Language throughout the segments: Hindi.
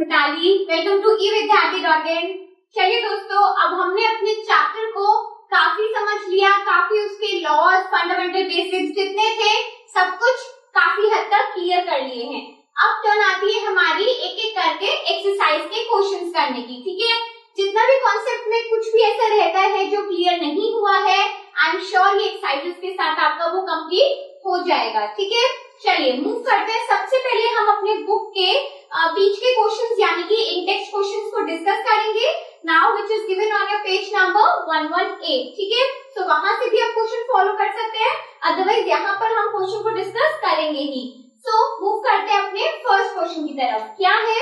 Mitali, welcome to evidyarthi.in। चलिए दोस्तों, अब हमने अपने चैप्टर को काफी समझ लिया, काफी उसके लॉज, फंडामेंटल बेसिक्स जितने थे सब कुछ काफी हद तक क्लियर कर लिए हैं। अब टर्न आती है हमारी एक एक करके एक्सरसाइज के क्वेश्चंस करने की, ठीक है। जितना भी कॉन्सेप्ट में कुछ भी ऐसा रहता है जो क्लियर नहीं हुआ है, आई एम श्योर ये एक्सरसाइजेस के साथ आपका वो कंप्लीट हो जाएगा, ठीक है। चलिए मूव करते हैं। सबसे पहले हम अपने बुक के बीच के क्वेश्चंस यानी कि इन टेक्स्ट क्वेश्चंस को डिस्कस करेंगे now which is given on your page number 118, ठीक है। तो वहां से भी आप क्वेश्चन फॉलो कर सकते हैं, अदरवाइज यहाँ पर हम क्वेश्चन को डिस्कस करेंगे ही। सो मूव करते हैं अपने फर्स्ट क्वेश्चन की तरफ। क्या है?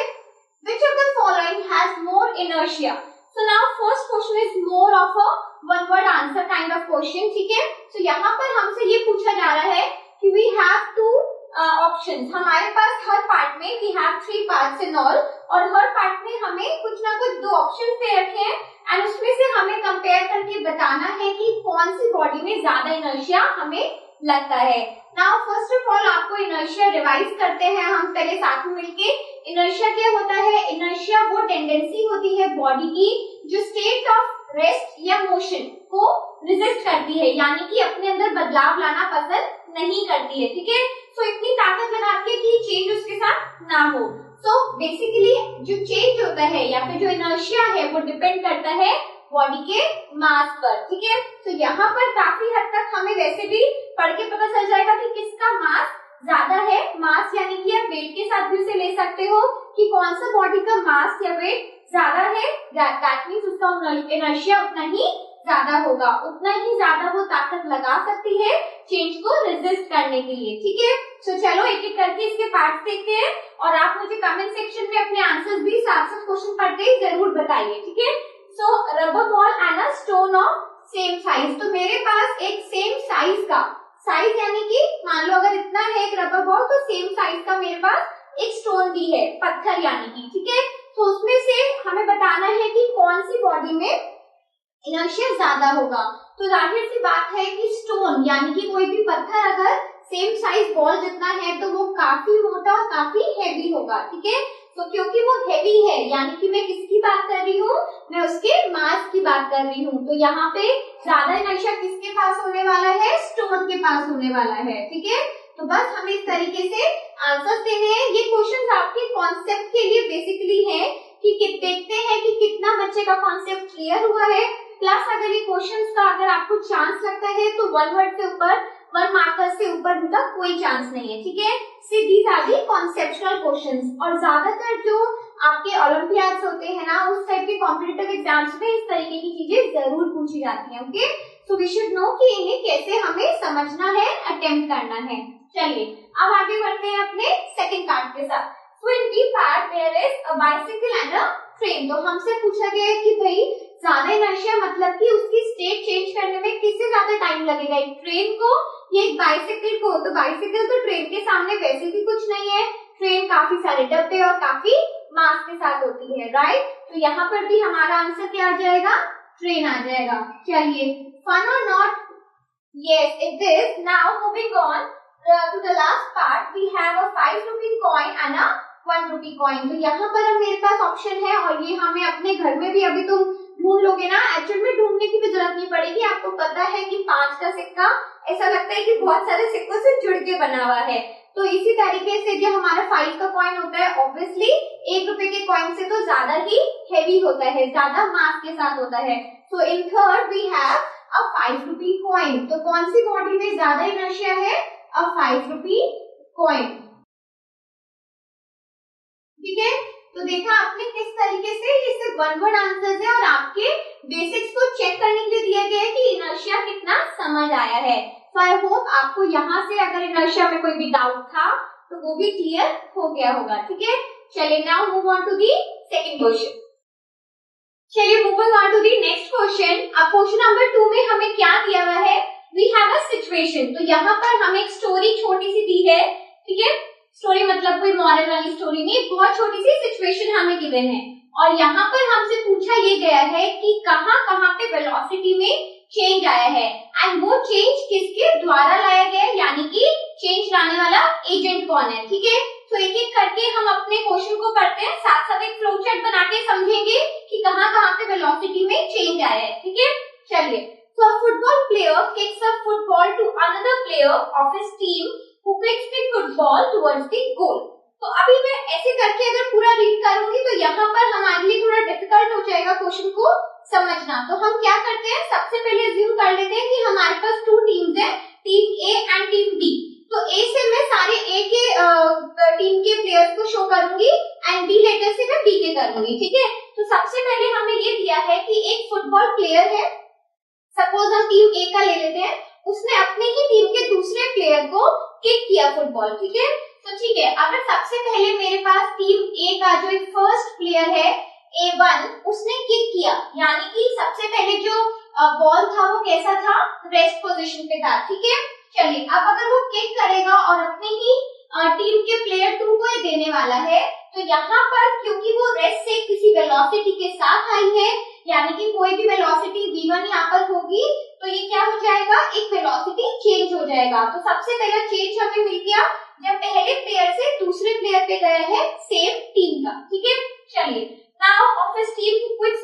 Which of the following has more inertia? So now first question is more of a one word answer kind of question, ठीक है। So यहाँ पर हमसे ये पूछा जा रहा है कि we have two options। हमारे पास हर पार्ट में we have three parts in all, और हर पार्ट में हमें कुछ ना कुछ दो ऑप्शन दे रखे हैं एंड उसमें से हमें कंपेयर करके बताना है कि कौन सी बॉडी में ज्यादा इनर्शिया हमें लगता है। नाउ फर्स्ट ऑफ ऑल आपको इनर्शिया रिवाइज करते हैं हम पहले साथ में मिलके। इनर्शिया क्या होता है? इनर्शिया वो टेंडेंसी होती है बॉडी की जो स्टेट ऑफ रेस्ट या मोशन को रेजिस्ट करती है, यानी कि अपने अंदर बदलाव लाना पसंद नहीं करती है, ठीक है। सो इतनी ताकत लगाती है कि चेंज उसके साथ ना हो। सो बेसिकली जो चेंज होता है या फिर जो इनर्शिया है वो डिपेंड करता है बॉडी के मास पर, ठीक है। तो यहाँ पर काफी हद तक हमें वैसे भी पढ़ के पता चल जाएगा कि किसका मास ज्यादा है। मास यानी कि आप वेट के साथ भी उसे ले सकते हो कि कौन सा बॉडी का मास या वेट ज्यादा है, दैट मींस उसका इनर्शिया उतना ही ज्यादा होगा, उतना ही ज्यादा वो ताकत लगा सकती है चेंज को रेजिस्ट करने के लिए, ठीक है। तो चलो एक एक करके इसके पार्ट्स देखते हैं और आप मुझे कमेंट सेक्शन में अपने आंसर्स भी साथ साथ क्वेश्चन पढ़ते ही जरूर बताइए, ठीक है। So rubber ball and a stone of same size. तो मेरे पास एक सेम साइज का, साइज यानी कि मान लो अगर इतना है एक रबर बॉल तो सेम साइज का मेरे पास एक स्टोन भी है, पत्थर यानी कि, ठीक है। तो उसमें से हमें बताना है कि कौन सी बॉडी में इनर्शिया ज्यादा होगा। तो जाहिर सी बात है कि स्टोन यानी कि कोई भी पत्थर अगर सेम साइज बॉल जितना है तो वो काफी मोटा और काफी हेवी होगा, ठीक है। तो क्योंकि वो हेवी है यानी कि मैं किसकी बात कर रही हूँ? मैं उसके मास की बात कर रही हूँ। तो यहाँ पे ज्यादा इनर्शिया किसके पास होने वाला है? स्टोन के पास होने वाला है, ठीक है। तो बस हमें इस तरीके से आंसर देने हैं। ये क्वेश्चन आपके कॉन्सेप्ट के लिए बेसिकली है कि देखते हैं कि कितना बच्चे का कॉन्सेप्ट क्लियर हुआ है। प्लस अगर ये क्वेश्चंस का अगर आपको चांस लगता है तो 1 वर्ड से ऊपर, 1 मार्कर से ऊपर का कोई चांस नहीं है, ठीक है। See these are the conceptual questions. और ज्यादातर जो आपके ओलंपियाड्स होते हैं ना, उस टाइप के कॉम्पिटिटिव एग्जाम्स में इस तरीके की चीजें जरूर पूछी जाती हैं, okay. So we should know कि इन्हें कैसे हमें समझना है, अटेम्प्ट करना है। चलिए अब आगे बढ़ते हैं अपने सेकंड पार्ट के साथ। So in B part there is a bicycle and a train. तो हमसे पूछा गया है कि भाई ज्यादा इनर्शिया मतलब कि उसकी स्टेट चेंज करने में किससे ज्यादा टाइम लगेगा, एक ट्रेन को या एक बाइसिकल को? तो बाइसिकल तो ट्रेन के सामने वैसे भी कुछ नहीं है, ट्रेन काफी सारे डब्बे और काफी मास के साथ होती है, राइट। तो यहाँ पर भी हमारा आंसर क्या आ जाएगा? ट्रेन आ जाएगा। चलिए फन और not? Yes it is. Now moving on to the last part, we have a 5 rupee coin and a 1 rupee coin। तो यहाँ पर अब मेरे पास ऑप्शन है और ये हमें अपने घर में भी अभी तुम ढूंढ लोगे ना, एक्चुअल में ढूंढने की भी जरूरत नहीं पड़ेगी। आपको पता है कि 5 का सिक्का ऐसा लगता है कि बहुत सारे सिक्कों से जुड़ के बना हुआ है। तो इसी तरीके से जो हमारा 5 का कॉइन होता है ऑब्वियसली 1 रुपए के कॉइन से तो ज्यादा ही हेवी होता है, ज्यादा मास के साथ होता है। So in third we have a 5 rupee coin. तो कौन सी बॉडी में ज्यादा इनर्शिया है? अ 5 रुपी कॉइन, ठीक है। तो देखा आपने किस तरीके से ये सिर्फ 1 वर्ड आंसर्स है और आपके बेसिक्स को चेक करने के लिए दिया गया है कि इनर्शिया कितना समझ आया है। तो आई होप आपको यहाँ से अगर इनर्शिया में कोई भी डाउट था तो वो भी क्लियर हो गया होगा, ठीक है। चलिए now move on to the second question. चलिए moving on to the next question. अब क्वेश्चन नंबर 2 में हमें क्या दिया हुआ है? We have a situation. तो यहाँ पर हमें एक स्टोरी छोटी सी दी है, ठीक है। स्टोरी मतलब कोई मॉरल वाली स्टोरी नहीं, बहुत छोटी सी सिचुएशन हमें गिवन है और यहाँ पर हमसे पूछा ये गया है कि कहाँ कहाँ पे वेलोसिटी में चेंज आया है एंड वो चेंज किसके द्वारा लाया गया है, यानी कि चेंज लाने वाला एजेंट कौन है। ठीक है, तो एक एक करके हम अपने क्वेश्चन को करते हैं, साथ साथ एक फ्लो चार्ट बना के समझेंगे कि कहाँ कहाँ पे वेलोसिटी में चेंज आया है। ठीक है, चलिए। So a football player kicks a football to another player of his team who kicks the football towards the goal. तो अभी मैं ऐसे करके अगर पूरा रीड करूंगी तो यहाँ पर हमारे लिए थोड़ा डिफिकल्ट हो जाएगा क्वेश्चन को समझना। तो हम क्या करते हैं, सबसे पहले अज्यूम कर लेते हैं कि हमारे पास टू टीम्स हैं, team A and team B. तो ए से मैं सारे ए के टीम के प्लेयर्स को शो करूंगी एंड बी लेटर से मैं बी के करूंगी। ठीक है, तो सबसे पहले हमें ये दिया है कि एक फुटबॉल प्लेयर है, सपोज हम टीम ए का ले लेते हैं, उसने अपनी ही टीम के दूसरे प्लेयर को किक किया फुटबॉल। ठीक है, तो ठीक है, अगर सबसे पहले मेरे पास टीम ए का जो एक फर्स्ट प्लेयर है A1 उसने किक किया, यानी कि सबसे पहले जो बॉल था वो कैसा था, रेस्ट पोजीशन पे था। ठीक है, चलिए अब अगर वो किक करेगा और अपनी ही टीम के प्लेयर 2 को देने वाला है, तो यहाँ पर क्योंकि वो रेस्ट से किसी वेलोसिटी के साथ आई है, यानी कि कोई भी वेलोसिटी v1 यहाँ पर होगी, तो ये क्या हो जाएगा, एक वेलोसिटी चेंज हो जाएगा। तो सबसे पहला चेंज हमें मिल गया जब पहले प्लेयर से दूसरे प्लेयर पे गया है सेम टीम का। ठीक है, चलिए। Now of his team kicks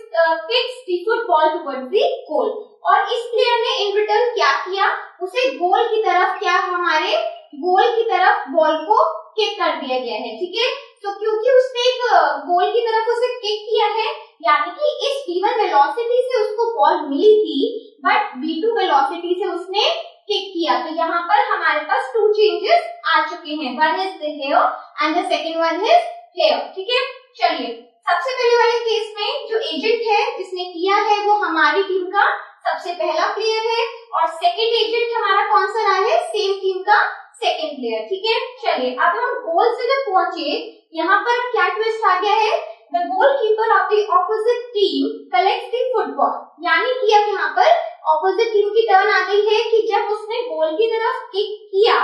the football towards the goal, और इस प्लेयर ने इन रिटर्न क्या किया, उसे गोल की तरफ, क्या हमारे गोल की तरफ बॉल को किक कर दिया गया है। ठीक है, तो क्योंकि उसने एक गोल की तरफ उसे किक किया है, यानी कि इस v1 वेलोसिटी से उसको बॉल मिली थी, बट v2 वेलोसिटी से उसने किक किया। तो यहाँ पर हमारे पास टू चेंजेस आ चुके हैं, one is here and the second one is here. ठीक है, चलिए। सबसे पहले वाले केस में जो एजेंट है जिसने किया है वो हमारी टीम का सबसे पहला प्लेयर है, और सेकंड एजेंट हमारा कौन सा रहा है, सेम टीम का सेकंड प्लेयर। ठीक है, चलिए। अब हम गोल से जब पहुंचे, यहाँ पर क्या ट्विस्ट आ गया है, the goalkeeper of the opposite team collects the football, यानी कि अब यहाँ पर ऑपोजिट टीम की टर्न आ गई है कि जब उसने गोल की तरफ किक किया,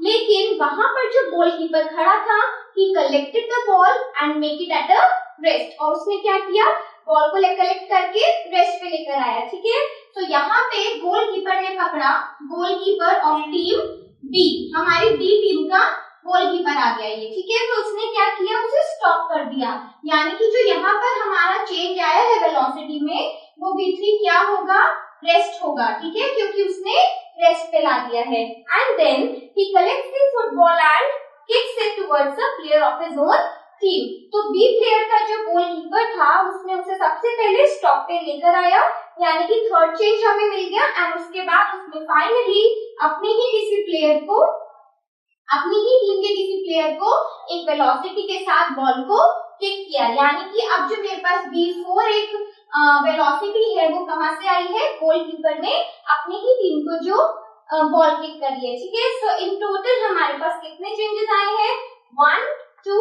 लेकिन वहां पर जो गोलकीपर खड़ा था, he collected the ball and make it at a rest, और उसने क्या किया, बॉल को कलेक्ट करके रेस्ट पे लेकर आया। ठीक है, तो यहाँ पे गोलकीपर ने पकड़ा, गोलकीपर ऑफ टीम बी, हमारी बी टीम का गोलकीपर आ गया ये। ठीक है, तो उसने क्या किया, उसे स्टॉप कर दिया, यानी कि जो यहाँ पर हमारा चेंज आया है वेलोसिटी में, वो v3 क्या होगा, रेस्ट होगा। ठीक है, क्योंकि उसने रेस्ट पे ला दिया है। And then he collects the football and kicks it towards the player of his own team। तो बी प्लेयर का जो गोलकीपर था उसने उसे सबसे पहले स्टॉप पे लेकर आया, यानी कि थर्ड चेंज हमें मिल गया, एंड उसके बाद उसने फाइनली अपनी ही किसी प्लेयर को, अपनी ही टीम के किसी प्लेयर को एक वेलोसिटी के साथ बॉल को किक किया, यानी कि अब जो मेरे पास v4 एक वेलोसिटी है वो कहाँ से आई है, गोलकीपर ने अपनी ही टीम को जो बॉल किक करी है। ठीक है, सो इन टोटल हमारे पास कितने चेंजेस आए हैं, 1 2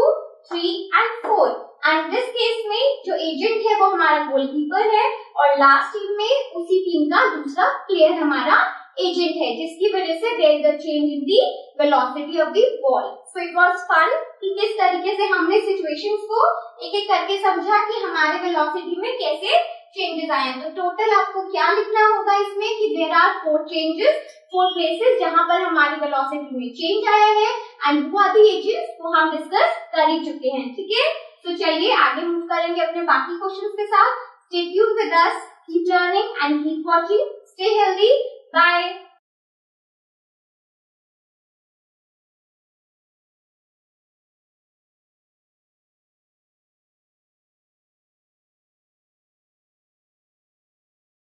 3 एंड 4, एंड दिस केस में जो एजेंट है वो हमारा गोलकीपर है, और लास्ट टीम में उसी टीम का दूसरा प्लेयर हमारा एजेंट है, जिसकी वजह से there is a change in the velocity of the ball. So it was fun कि किस तरीके से हमने सिचुएशंस को एक एक करके समझा कि हमारे वेलोसिटी में कैसे चेंजेस आए हैं। तो टोटल आपको क्या लिखना होगा इसमें कि देयर आर 4 चेंजेस, 4 प्लेसेस जहां पर हमारी वेलोसिटी में चेंज आया है, एंड वो आदि एजेंट्स वो हम डिस्कस कर ही चुके हैं। ठीक है, तो चलिए आगे मूव करेंगे अपने बाकी क्वेश्चंस के साथ। Stay tuned with us, keep learning and keep watching, stay healthy, bye.